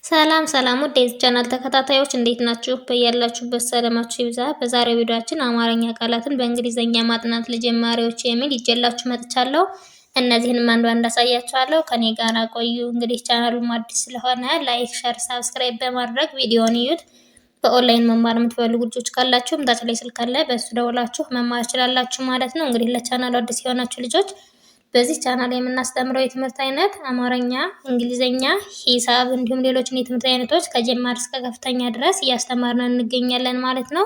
ሰላም ሰላም ውድ የዚህ ቻናል ተከታታዮች እንዴት ናችሁ? በያላችሁበት ሰላማችሁ ይብዛ። በዛሬው ቪዲዮአችን አማርኛ ቃላትን በእንግሊዘኛ ማጥናት ለጀማሪዎች የሚል ይዤላችሁ መጥቻለሁ። እነዚህንም አንድ ባንድ አሳያችኋለሁ። ከኔ ጋር ቆዩ። እንግዲህ ቻናሉም አዲስ ስለሆነ ላይክ፣ ሼር፣ ሳብስክራይብ በማድረግ ቪዲዮውን ይዩት። በኦንላይን መማር የምትፈልጉ ልጆች ካላችሁ ታች ላይ ስልክ አለ፣ በሱ ደውላችሁ መማር ትችላላችሁ ማለት ነው። እንግዲህ ለቻናሉ አዲስ የሆናችሁ ልጆች በዚህ ቻናል የምናስተምረው የትምህርት አይነት አማርኛ፣ እንግሊዘኛ፣ ሂሳብ እንዲሁም ሌሎችን የትምህርት አይነቶች ከጀማሪ እስከ ከፍተኛ ድረስ እያስተማርን እንገኛለን ማለት ነው።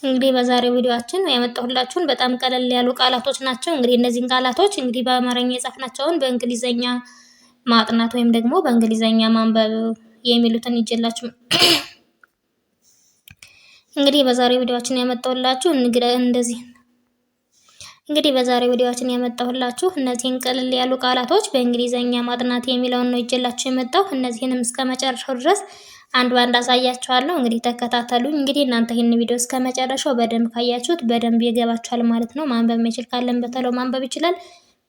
እንግዲህ በዛሬው ቪዲዮአችን ያመጣሁላችሁን በጣም ቀለል ያሉ ቃላቶች ናቸው። እንግዲህ እነዚህን ቃላቶች እንግዲህ በአማርኛ የጻፍናቸውን በእንግሊዘኛ ማጥናት ወይም ደግሞ በእንግሊዘኛ ማንበብ የሚሉትን ይዤላችሁ እንግዲህ በዛሬው ቪዲዮአችን ያመጣሁላችሁ እነዚህን ቀለል ያሉ ቃላቶች በእንግሊዘኛ ማጥናት የሚለውን ነው ይዤላችሁ የመጣሁ። እነዚህንም እስከ መጨረሻው ድረስ አንድ ባንድ አሳያችኋለሁ። እንግዲህ ተከታተሉኝ። እንግዲህ እናንተ ይህን ቪዲዮ እስከ መጨረሻው በደንብ ካያችሁት በደንብ ይገባችኋል ማለት ነው። ማንበብ የማይችል ካለን በተለው ማንበብ ይችላል፣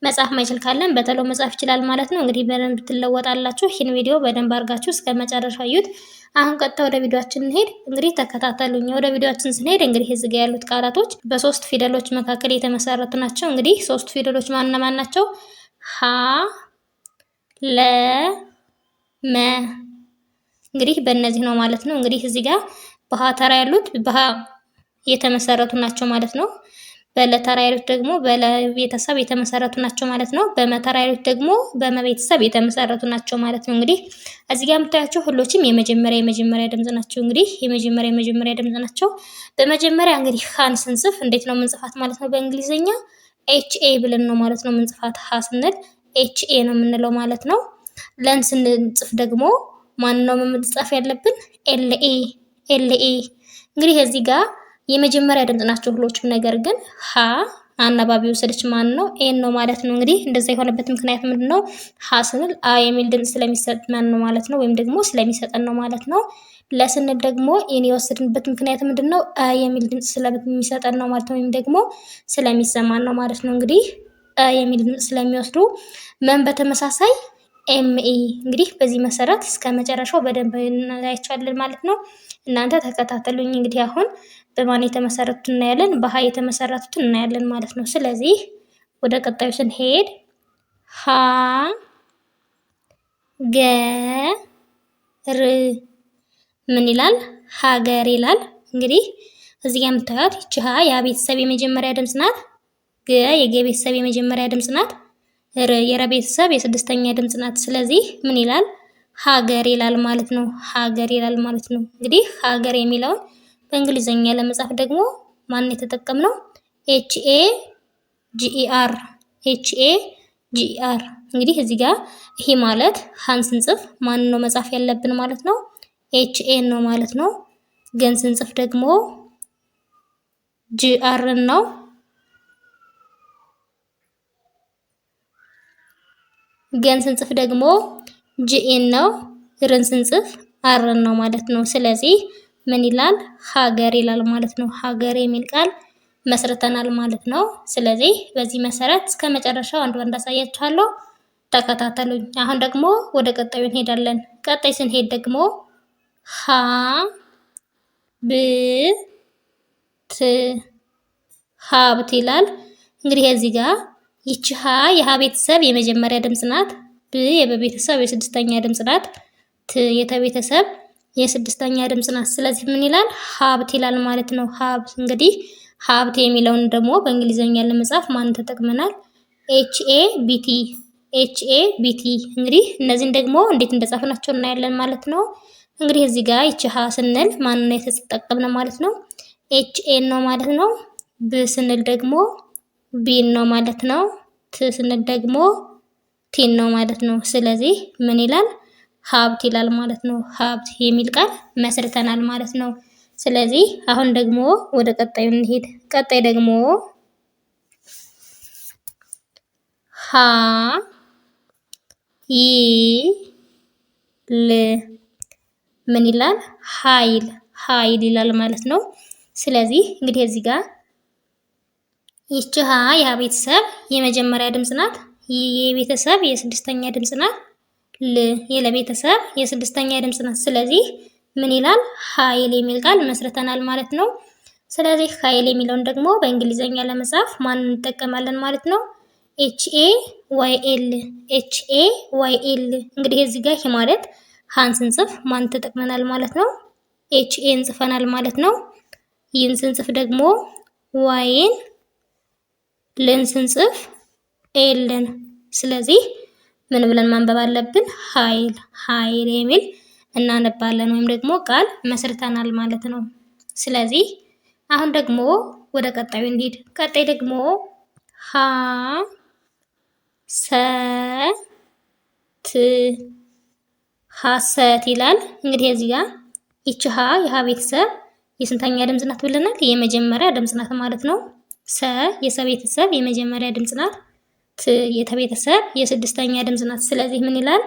መጻፍ ማይችል ካለን በተለው መጻፍ ይችላል ማለት ነው። እንግዲህ በደንብ ትለወጣላችሁ። ይህን ቪዲዮ በደንብ አድርጋችሁ እስከ መጨረሻው እዩት። አሁን ቀጥታ ወደ ቪዲዮአችን እንሄድ። እንግዲህ ተከታተሉኝ። ወደ ቪዲዮአችን ስንሄድ እንግዲህ እዚህ ጋር ያሉት ቃላቶች በሶስት ፊደሎች መካከል የተመሰረቱ ናቸው። እንግዲህ ሶስት ፊደሎች ማን ናቸው? ሀ፣ ለ፣ መ። እንግዲህ በእነዚህ ነው ማለት ነው። እንግዲህ እዚህ ጋር በሀ ተራ ያሉት በሀ የተመሰረቱ ናቸው ማለት ነው። በለተራ ያሉት ደግሞ በለቤተሰብ የተመሰረቱ ናቸው ማለት ነው። በመተራ ያሉት ደግሞ በመቤተሰብ የተመሰረቱ ናቸው ማለት ነው። እንግዲህ እዚህ ጋር የምታያቸው ሁሎችም የመጀመሪያ ድምጽ ናቸው። እንግዲህ የመጀመሪያ ድምጽ ናቸው። በመጀመሪያ እንግዲህ ሀን ስንጽፍ እንዴት ነው የምንጽፋት ማለት ነው? በእንግሊዘኛ ኤችኤ ብለን ነው ማለት ነው የምንጽፋት። ሀ ስንል ኤችኤ ነው የምንለው ማለት ነው። ለን ስንጽፍ ደግሞ ማን ነው መጻፍ ያለብን? ኤልኤ። እንግዲህ እዚህ ጋር የመጀመሪያ ድምጽ ናቸው ሁሎችም። ነገር ግን ሀ አናባቢው ስልች ማን ነው? ኤን ነው ማለት ነው። እንግዲህ እንደዛ የሆነበት ምክንያት ምንድነው? ሀ ስንል አ የሚል ድምጽ ስለሚሰጠን ነው ማለት ነው፣ ወይም ደግሞ ስለሚሰጠን ነው ማለት ነው። ለስንል ደግሞ ኤን የወሰድንበት ምክንያት ምንድነው? አ የሚል ድምጽ ስለሚሰጠን ነው ማለት ነው፣ ወይም ደግሞ ስለሚሰማን ነው ማለት ነው። እንግዲህ አ የሚል ድምጽ ስለሚወስዱ መን በተመሳሳይ ኤምኤ። እንግዲህ በዚህ መሰረት እስከ መጨረሻው በደንብ እናያቸዋለን ማለት ነው። እናንተ ተከታተሉኝ። እንግዲህ አሁን በማን የተመሰረቱት እናያለን፣ በሀ የተመሰረቱት እናያለን ማለት ነው። ስለዚህ ወደ ቀጣዩ ስንሄድ ሀ ገ ር ምን ይላል? ሀገር ይላል። እንግዲህ እዚህ ጋር የምታዩት ይቺ ሀ ያ ቤተሰብ የመጀመሪያ ድምጽ ናት። ገ የገ ቤተሰብ የመጀመሪያ ድምጽ ናት። ር የረ ቤተሰብ የስድስተኛ ድምጽ ናት። ስለዚህ ምን ይላል? ሀገር ይላል ማለት ነው። ሀገር ይላል ማለት ነው። እንግዲህ ሀገር የሚለውን በእንግሊዘኛ ለመጻፍ ደግሞ ማን የተጠቀምነው? ኤችኤ ጂኢአር። እንግዲህ እዚህ ጋር ይሄ ማለት ሀን ስንጽፍ ማን ነው መጻፍ ያለብን ማለት ነው? ኤችኤ ነው ማለት ነው። ገን ስንጽፍ ደግሞ ጂአር ነው። ገን ስንጽፍ ደግሞ ጂኤን ነው። ርን ስንጽፍ አርን ነው ማለት ነው። ስለዚህ ምን ይላል? ሀገር ይላል ማለት ነው። ሀገር የሚል ቃል መስርተናል ማለት ነው። ስለዚህ በዚህ መሰረት እስከ መጨረሻው አንድ ባንድ አሳያችኋለሁ። ተከታተሉኝ። አሁን ደግሞ ወደ ቀጣዩ እንሄዳለን። ቀጣይ ስንሄድ ደግሞ ሀ ብ ት ሀብት ይላል። እንግዲህ እዚህ ጋር ይቺ ሀ የሀ ቤተሰብ የመጀመሪያ ድምጽ ናት። ብ የበቤተሰብ የስድስተኛ ድምጽ ናት። ት የተቤተሰብ የስድስተኛ ድምጽ ናት። ስለዚህ ምን ይላል? ሀብት ይላል ማለት ነው። ሀብት። እንግዲህ ሀብት የሚለውን ደግሞ በእንግሊዘኛ ለመጻፍ ማን ተጠቅመናል? ኤችኤ ቢቲ። እንግዲህ እነዚህን ደግሞ እንዴት እንደጻፍናቸው እናያለን ማለት ነው። እንግዲህ እዚህ ጋር ይቺ ሀ ስንል ማን ነው የተጠቀምነው ማለት ነው? ኤችኤን ነው ማለት ነው። ብ ስንል ደግሞ ቢን ነው ማለት ነው። ት ስንል ደግሞ ቲን ነው ማለት ነው። ስለዚህ ምን ይላል? ሀብት ይላል ማለት ነው። ሀብት የሚል ቃል መስርተናል ማለት ነው። ስለዚህ አሁን ደግሞ ወደ ቀጣዩ እንሄድ። ቀጣይ ደግሞ ሀ ይ ል ምን ይላል? ኃይል ይላል ማለት ነው። ስለዚህ እንግዲህ እዚህ ጋር ይቺ ሀ የሀ ቤተሰብ የመጀመሪያ ድምጽ ናት። የቤተሰብ የስድስተኛ ድምፅ ናት። ል የለቤተሰብ የስድስተኛ ድምፅ ናት። ስለዚህ ምን ይላል? ኃይል የሚል ቃል መስርተናል ማለት ነው። ስለዚህ ኃይል የሚለውን ደግሞ በእንግሊዘኛ ለመጻፍ ማን እንጠቀማለን ማለት ነው? HAYL HAYL። እንግዲህ እዚህ ጋር ይሄ ማለት ሃን ስንጽፍ ማን ተጠቅመናል ማለት ነው? HA እንጽፈናል ማለት ነው። ይህን ስንጽፍ ደግሞ ዋይን፣ ልን ስንጽፍ ኤልን። ስለዚህ ምን ብለን ማንበብ አለብን? ኃይል ኃይል የሚል እናነባለን ወይም ደግሞ ቃል መስርተናል ማለት ነው። ስለዚህ አሁን ደግሞ ወደ ቀጣዩ እንሂድ። ቀጣይ ደግሞ ሀ ሰ ት ሀሰት ይላል። እንግዲህ እዚህ ጋር ይቺ ሀ የሀ ቤተሰብ የስንተኛ ድምፅ ናት ብለናል? የመጀመሪያ ድምፅ ናት ማለት ነው። ሰ የሰ ቤተሰብ የመጀመሪያ ድምፅ ናት። ት የተ ቤተሰብ የስድስተኛ ድምፅ ናት። ስለዚህ ምን ይላል?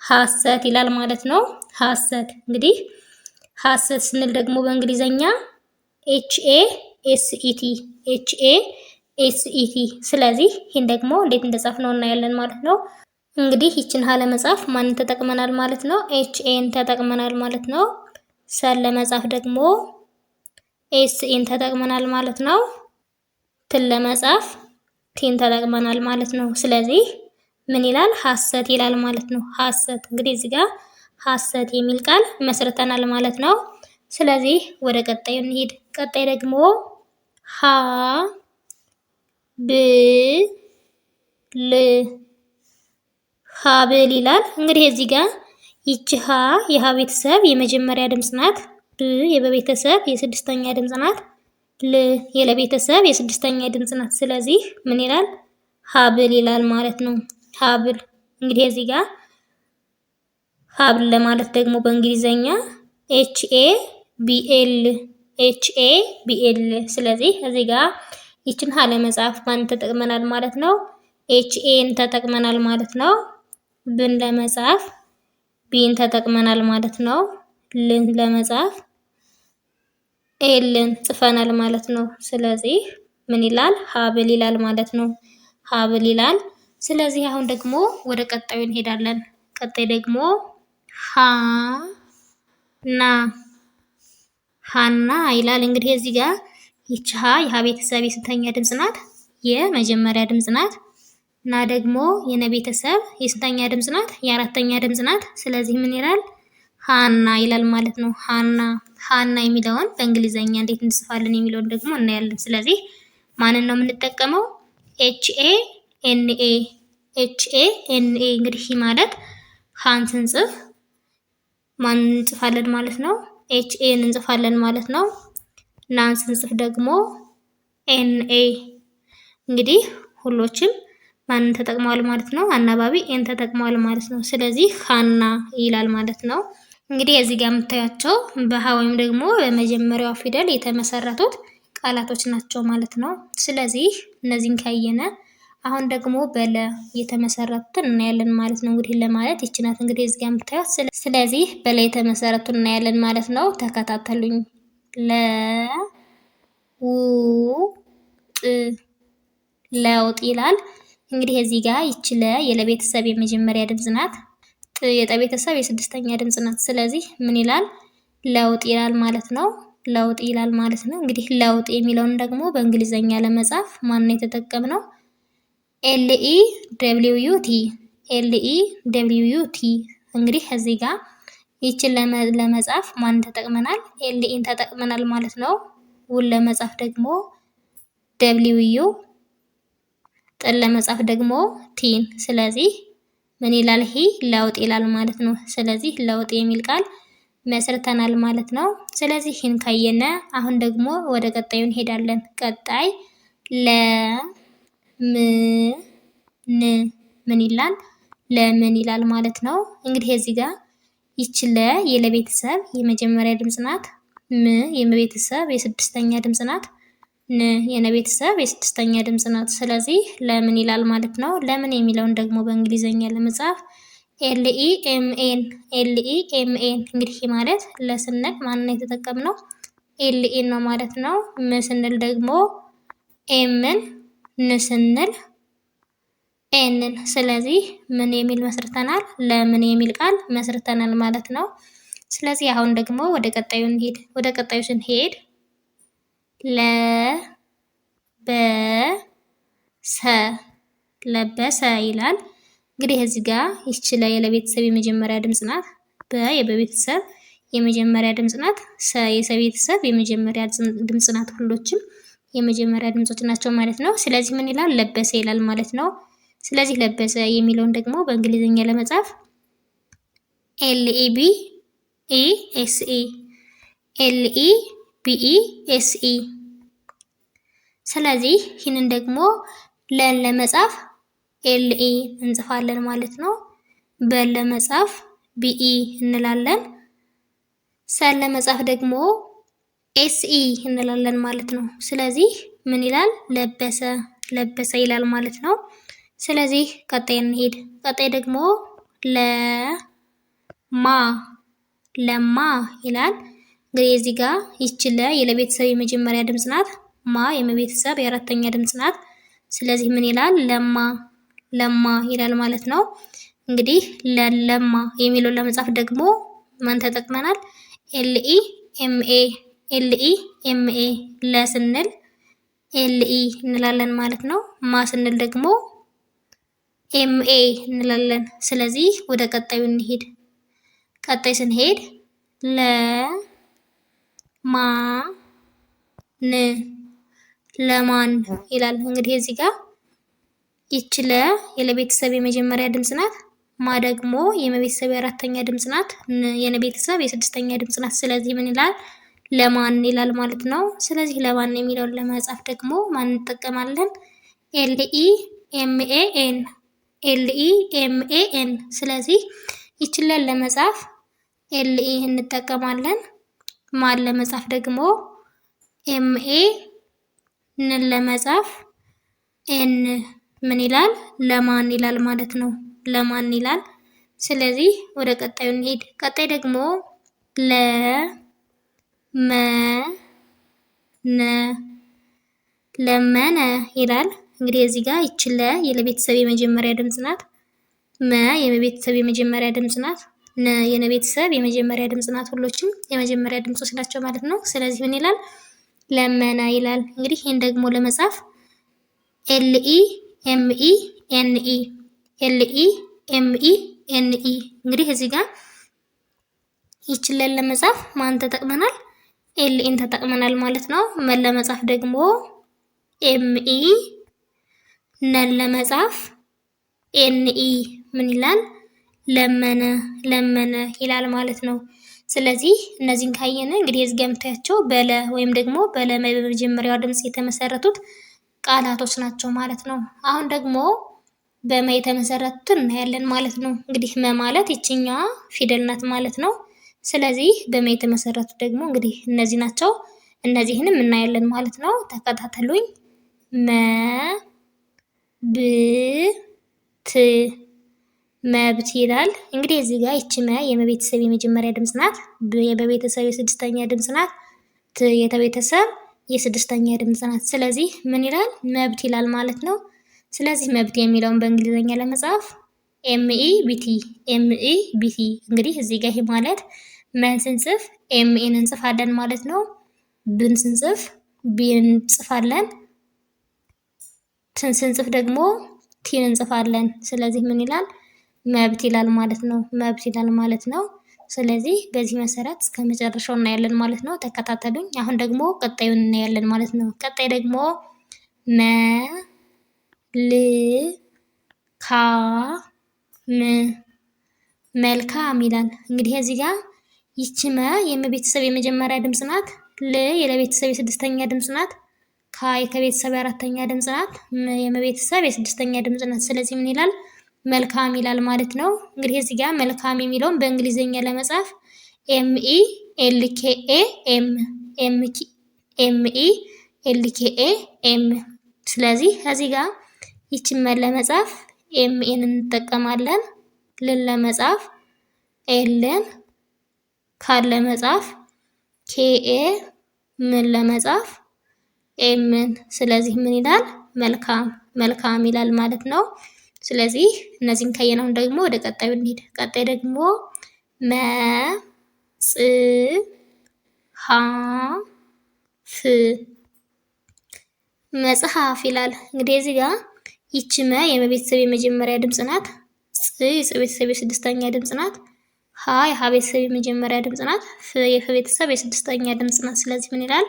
ሀሰት ይላል ማለት ነው። ሀሰት እንግዲህ ሀሰት ስንል ደግሞ በእንግሊዘኛ HASET። ስለዚህ ይህን ደግሞ እንዴት እንደጻፍነው እናያለን ማለት ነው። እንግዲህ ይችን ሀ ለመጻፍ ማንን ተጠቅመናል ማለት ነው? HAን ተጠቅመናል ማለት ነው። ሰን ለመጻፍ ደግሞ SEን ተጠቅመናል ማለት ነው። ትን ለመጻፍ ቲን ተጠቅመናል ማለት ነው። ስለዚህ ምን ይላል? ሀሰት ይላል ማለት ነው። ሀሰት እንግዲህ እዚህ ጋር ሀሰት የሚል ቃል መስርተናል ማለት ነው። ስለዚህ ወደ ቀጣዩ እንሂድ። ቀጣይ ደግሞ ሀ ብ ል ሀብል ይላል። እንግዲህ እዚህ ጋር ይቺ ሀ የሀ ቤተሰብ የመጀመሪያ ድምፅ ናት። ብ የበቤተሰብ የስድስተኛ ድምፅ ናት። ል የለቤተሰብ የስድስተኛ ድምፅ ናት። ስለዚህ ምን ይላል? ሀብል ይላል ማለት ነው። ሀብል እንግዲህ እዚህ ጋር ሀብል ለማለት ደግሞ በእንግሊዘኛ HABL። ስለዚህ እዚህ ጋር ይችን ሀ ለመጻፍ ማን ተጠቅመናል ማለት ነው? HAን ተጠቅመናል ማለት ነው። ብን ለመጻፍ ቢን ተጠቅመናል ማለት ነው። ልን ለመጻፍ ኤልን ጽፈናል ማለት ነው። ስለዚህ ምን ይላል? ሀብል ይላል ማለት ነው። ሀብል ይላል። ስለዚህ አሁን ደግሞ ወደ ቀጣዩ እንሄዳለን። ቀጣይ ደግሞ ሀ ና ሀና ይላል። እንግዲህ እዚህ ጋር ይቺ ሀ የሀ ቤተሰብ የስንተኛ ድምፅ ናት? የመጀመሪያ ድምፅ ናት። ና ደግሞ የነ ቤተሰብ የስንተኛ ድምፅ ናት? የአራተኛ ድምፅ ናት። ስለዚህ ምን ይላል? ሀና ይላል ማለት ነው። ሀና ሀና የሚለውን በእንግሊዘኛ እንዴት እንጽፋለን የሚለውን ደግሞ እናያለን። ስለዚህ ማንን ነው የምንጠቀመው? HANA እንግዲህ ማለት ሃን ስንጽፍ ማን እንጽፋለን ማለት ነው? HAን እንጽፋለን ማለት ነው። ናን ስንጽፍ ደግሞ NA። እንግዲህ ሁሎችም ማንን ተጠቅመዋል ማለት ነው? አናባቢ ኤን ተጠቅመዋል ማለት ነው። ስለዚህ ሀና ይላል ማለት ነው። እንግዲህ እዚህ ጋር የምታያቸው በሀ ወይም ደግሞ በመጀመሪያው ፊደል የተመሰረቱት ቃላቶች ናቸው ማለት ነው። ስለዚህ እነዚህን ካየነ አሁን ደግሞ በለ የተመሰረቱትን እናያለን ማለት ነው። እንግዲህ ለማለት ይቺ ናት እንግዲህ እዚህ ጋር የምታዩት። ስለዚህ በለ የተመሰረቱትን እናያለን ማለት ነው። ተከታተሉኝ። ለውጥ ይላል። እንግዲህ እዚህ ጋር ይቺ ለ የለቤተሰብ የመጀመሪያ ድምፅ ናት። ጥ የጠቤተሰብ የስድስተኛ ድምፅ ናት። ስለዚህ ምን ይላል? ለውጥ ይላል ማለት ነው። ለውጥ ይላል ማለት ነው። እንግዲህ ለውጥ የሚለውን ደግሞ በእንግሊዘኛ ለመጻፍ ማን ነው የተጠቀምነው? LEWT እንግዲህ እዚህ ጋር ይችን ለመጻፍ ማን ተጠቅመናል? ኤልኢን ተጠቅመናል ማለት ነው። ውል ለመጻፍ ደግሞ ደብሊው፣ ጥን ለመጻፍ ደግሞ ቲን። ስለዚህ ምን ይላል? ይሄ ለውጥ ይላል ማለት ነው። ስለዚህ ለውጥ የሚል ቃል መስርተናል ማለት ነው። ስለዚህ ይህን ካየነ አሁን ደግሞ ወደ ቀጣዩ እንሄዳለን። ቀጣይ ምን ይላል? ለምን ይላል ማለት ነው። እንግዲህ እዚህ ጋር ይች ለ የለቤተሰብ የመጀመሪያ ድምፅ ናት። ም የመቤተሰብ የስድስተኛ ድምፅ ናት። ን የነቤተሰብ የስድስተኛ ድምፅ ናት። ስለዚህ ለምን ይላል ማለት ነው። ለምን የሚለውን ደግሞ በእንግሊዘኛ ለመጻፍ LEMN እንግዲህ ማለት ለስንል ማን ነው የተጠቀምነው? ኤልኤን ነው ማለት ነው። ም ስንል ደግሞ ኤምን፣ ን ስንል ኤንን። ስለዚህ ምን የሚል መስርተናል? ለምን የሚል ቃል መስርተናል ማለት ነው። ስለዚህ አሁን ደግሞ ወደ ቀጣዩ እንሄድ። ወደ ቀጣዩ ስንሄድ ለበሰ ለበሰ ይላል። እንግዲህ እዚህ ጋር ይቺ ለ የለቤተሰብ የመጀመሪያ ድምፅ ናት። በ የበቤተሰብ የመጀመሪያ ድምፅ ናት። ሰ የሰቤተሰብ የመጀመሪያ ድምፅ ናት። ሁሎችም የመጀመሪያ ድምጾች ናቸው ማለት ነው። ስለዚህ ምን ይላል? ለበሰ ይላል ማለት ነው። ስለዚህ ለበሰ የሚለውን ደግሞ በእንግሊዝኛ ለመጻፍ LEBESE ስለዚህ ይህንን ደግሞ ለን ለመጻፍ LE እንጽፋለን ማለት ነው። በን ለመጻፍ BE እንላለን። ሰን ለመጻፍ ደግሞ SE እንላለን ማለት ነው። ስለዚህ ምን ይላል? ለበሰ ለበሰ ይላል ማለት ነው። ስለዚህ ቀጣይ እንሄድ። ቀጣይ ደግሞ ለማ ይላል። እንግዲህ እዚህ ጋር ይቺ ለ የለቤተሰብ የመጀመሪያ ድምፅ ናት። ማ የመቤተሰብ የአራተኛ ድምፅ ናት። ስለዚህ ምን ይላል? ለማ ይላል ማለት ነው። እንግዲህ ለማ የሚለውን ለመጻፍ ደግሞ ማን ተጠቅመናል? LE ለ ስንል LE እንላለን ማለት ነው። ማ ስንል ደግሞ MA እንላለን። ስለዚህ ወደ ቀጣዩ እንሄድ። ቀጣይ ስንሄድ ለማን ይላል። እንግዲህ እዚህ ጋር ይቺ ለ የለቤተሰብ የመጀመሪያ ድምፅ ናት። ማ ደግሞ የመቤተሰብ የአራተኛ ድምፅ ናት። የነቤተሰብ የስድስተኛ ድምፅ ናት። ስለዚህ ምን ይላል? ለማን ይላል ማለት ነው። ስለዚህ ለማን የሚለውን ለመጻፍ ደግሞ ማን እንጠቀማለን? LEMAN ስለዚህ ይችላል ለመጻፍ LE እንጠቀማለን። ማን ለመጻፍ ደግሞ MA ንን ለመጻፍ N ምን ይላል? ለማን ይላል ማለት ነው። ለማን ይላል። ስለዚህ ወደ ቀጣዩ እንሄድ። ቀጣይ ደግሞ ለመነ ይላል። እንግዲህ እዚህ ጋር ይቺ ለ የለቤተሰብ የመጀመሪያ ድምፅ ናት። መ የቤተሰብ የመጀመሪያ ድምፅ ናት። ነ የነቤተሰብ የመጀመሪያ ድምፅ ናት። ሁሎችም የመጀመሪያ ድምጾች ናቸው ማለት ነው። ስለዚህ ምን ይላል? ለመነ ይላል። እንግዲህ ይህን ደግሞ ለመጻፍ LEMENE እንግዲህ እዚህ ጋር ይችላል ለመጻፍ ማን ተጠቅመናል? ኤልኢን ተጠቅመናል ማለት ነው። መን ለመጻፍ ደግሞ ME ነን ለመጻፍ NE ምን ይላል? ለመነ ይላል ማለት ነው። ስለዚህ እነዚህን ካየን እንግዲህ እዚህ ጋር የምታያቸው በለ ወይም ደግሞ በለ በመጀመሪያዋ ድምፅ የተመሰረቱት ቃላቶች ናቸው ማለት ነው። አሁን ደግሞ በመ የተመሰረቱትን እናያለን ማለት ነው። እንግዲህ መ ማለት ይችኛዋ ፊደል ናት ማለት ነው። ስለዚህ በመ የተመሰረቱት ደግሞ እንግዲህ እነዚህ ናቸው። እነዚህንም እናያለን ማለት ነው። ተከታተሉኝ። መብት ይላል። እንግዲህ እዚህ ጋር ይቺ መ የመቤተሰብ የመጀመሪያ ድምፅ ናት። ብ የበቤተሰብ የስድስተኛ ድምፅ ናት። ት የተቤተሰብ የስድስተኛ ድምፅ ናት። ስለዚህ ምን ይላል? መብት ይላል ማለት ነው። ስለዚህ መብት የሚለውን በእንግሊዝኛ ለመጻፍ MEBT እንግዲህ እዚህ ጋር ይሄ ማለት መን ስንጽፍ ኤምኤን እንጽፋለን ማለት ነው። ብን ስንጽፍ ቢን እንጽፋለን። ትን ስንጽፍ ደግሞ ቲን እንጽፋለን። ስለዚህ ምን ይላል? መብት ይላል ማለት ነው። መብት ይላል ማለት ነው። ስለዚህ በዚህ መሰረት እስከ መጨረሻው እናያለን ማለት ነው። ተከታተሉኝ። አሁን ደግሞ ቀጣዩን እናያለን ማለት ነው። ቀጣይ ደግሞ መልካም ይላል። እንግዲህ እዚህ ጋር ይቺ መ የመቤተሰብ የመጀመሪያ ድምፅ ናት። ል የለቤተሰብ የስድስተኛ ድምፅ ናት። ካ የከቤተሰብ የአራተኛ ድምፅ ናት። የመቤተሰብ የስድስተኛ ድምፅ ናት። ስለዚህ ምን ይላል? መልካም ይላል ማለት ነው። እንግዲህ እዚህ ጋር መልካም የሚለውን በእንግሊዝኛ ለመጻፍ MELKAM ስለዚህ እዚህ ጋር ይችን መን ለመጻፍ ኤምኤን እንጠቀማለን። ልን ለመጻፍ ኤልን፣ ካን ለመጻፍ KA፣ ምን ለመጻፍ ኤምን። ስለዚህ ምን ይላል? መልካም ይላል ማለት ነው። ስለዚህ እነዚህን ካየነው ደግሞ ወደ ቀጣዩ እንሂድ። ቀጣይ ደግሞ መጽሐፍ ይላል። እንግዲህ እዚህ ጋር ይቺ መ የመቤተሰብ የመጀመሪያ ድምፅ ናት። ጽ የቤተሰብ የስድስተኛ ድምፅ ናት። ሀ የሀ ቤተሰብ የመጀመሪያ ድምፅ ናት። ፍ የፈ ቤተሰብ የስድስተኛ ድምፅ ናት። ስለዚህ ምን ይላል?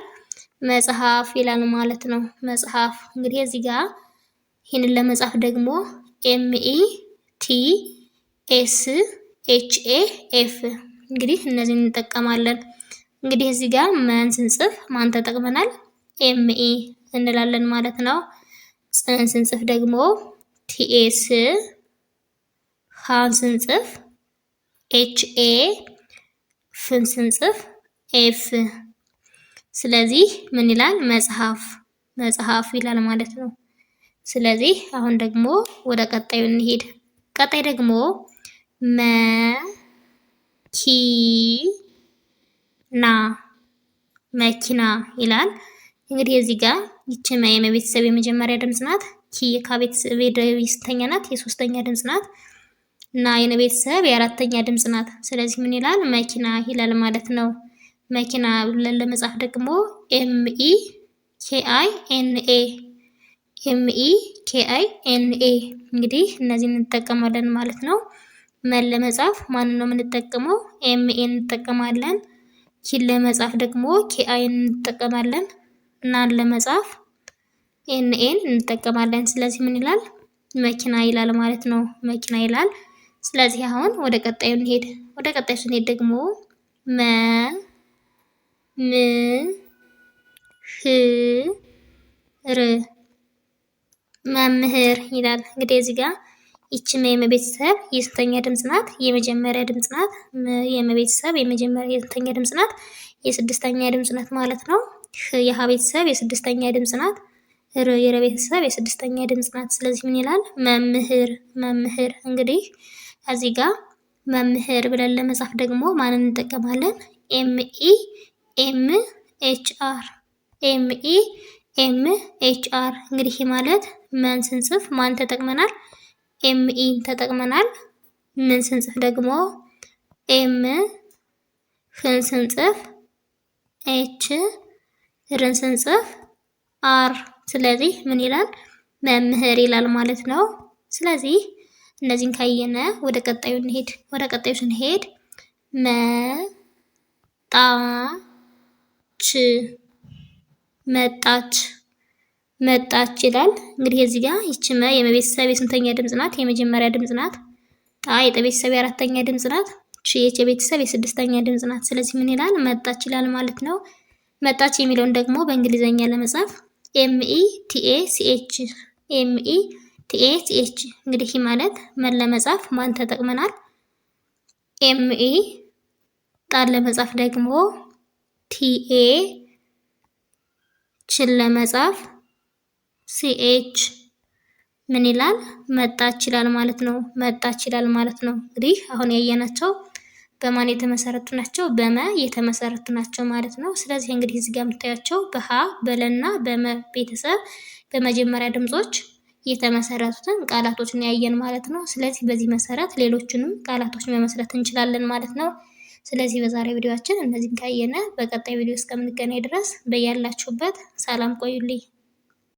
መጽሐፍ ይላል ማለት ነው። መጽሐፍ እንግዲህ እዚህ ጋር ይህንን ለመጻፍ ደግሞ METSHAF እንግዲህ እነዚህን እንጠቀማለን። እንግዲህ እዚህ ጋር መን ስንጽፍ ማን ተጠቅመናል? ME እንላለን ማለት ነው። ጽን ስንጽፍ ደግሞ TS፣ ሃን ስንጽፍ HA፣ ፍን ስንጽፍ F። ስለዚህ ምን ይላል? መጽሐፍ መጽሐፍ ይላል ማለት ነው። ስለዚህ አሁን ደግሞ ወደ ቀጣዩ እንሂድ። ቀጣይ ደግሞ መኪና ይላል። እንግዲህ እዚህ ጋር ይቺ መ የመቤተሰብ የመጀመሪያ ድምፅ ናት። ኪ ከቤተሰብ የስንተኛ ናት? የሶስተኛ ድምፅ ናት። እና የነቤተሰብ የአራተኛ ድምፅ ናት። ስለዚህ ምን ይላል? መኪና ይላል ማለት ነው። መኪና ብለን ለመጻፍ ደግሞ MEKINA እንግዲህ እነዚህን እንጠቀማለን ማለት ነው። መን ለመጻፍ ማንን ነው የምንጠቀመው? ኤምኤን እንጠቀማለን። ኪን ለመጻፍ ደግሞ ኬአይን እንጠቀማለን። እናን ለመጻፍ ኤንኤን እንጠቀማለን። ስለዚህ ምን ይላል? መኪና ይላል ማለት ነው። መኪና ይላል። ስለዚህ አሁን ወደ ቀጣዩ እንሄድ። ወደ ቀጣዩ ስንሄድ ደግሞ መምህር ይላል። እንግዲህ እዚህ ጋር ይቺ የመቤተሰብ የስንተኛ ድምፅ ናት? የመጀመሪያ ድምፅ ናት። የመቤተሰብ የመጀመሪያ የስንተኛ ድምፅ ናት? የስድስተኛ ድምፅ ናት ማለት ነው። የሀ ቤተሰብ የስድስተኛ ድምፅ ናት። የረ ቤተሰብ የስድስተኛ ድምፅ ናት። ስለዚህ ምን ይላል? መምህር መምህር። እንግዲህ እዚህ ጋር መምህር ብለን ለመጻፍ ደግሞ ማንን እንጠቀማለን? MEMHR እንግዲህ ማለት መን ስንጽፍ ማን ተጠቅመናል? ኤምኢን ተጠቅመናል። ምን ስንጽፍ ደግሞ ህን ስንጽፍ ኤች፣ ርን ስንጽፍ አር። ስለዚህ ምን ይላል? መምህር ይላል ማለት ነው። ስለዚህ እነዚህን ካየነ ወደ ቀጣዩ እንሄድ። ወደ ቀጣዩ ስንሄድ መጣች ይላል። እንግዲህ እዚህ ጋር ይቺ መ የመቤተሰብ የስንተኛ ድምፅ ናት? የመጀመሪያ ድምፅ ናት። ጣ የጠቤተሰብ የአራተኛ ድምፅ ናት። ቺ የቤተሰብ የስድስተኛ ድምፅ ናት። ስለዚህ ምን ይላል? መጣች ይላል ማለት ነው። መጣች የሚለውን ደግሞ በእንግሊዘኛ ለመጻፍ METACH እንግዲህ ማለት መን ለመጻፍ ማን ተጠቅመናል? ME። ጣን ለመጻፍ ደግሞ TA፣ ችን ለመጻፍ CH። ምን ይላል? መጣች ይላል ማለት ነው። መጣች ይላል ማለት ነው። እንግዲህ አሁን ያየናቸው በማን የተመሰረቱ ናቸው? በመ የተመሰረቱ ናቸው ማለት ነው። ስለዚህ እንግዲህ እዚህ ጋር የምታያቸው በሀ በለና በመ ቤተሰብ በመጀመሪያ ድምጾች የተመሰረቱትን ቃላቶችን ያየን ማለት ነው። ስለዚህ በዚህ መሰረት ሌሎችንም ቃላቶች መመስረት እንችላለን ማለት ነው። ስለዚህ በዛሬ ቪዲዮአችን እነዚህን ካየነ በቀጣይ ቪዲዮ እስከምንገናኝ ድረስ በያላችሁበት ሰላም ቆዩልኝ።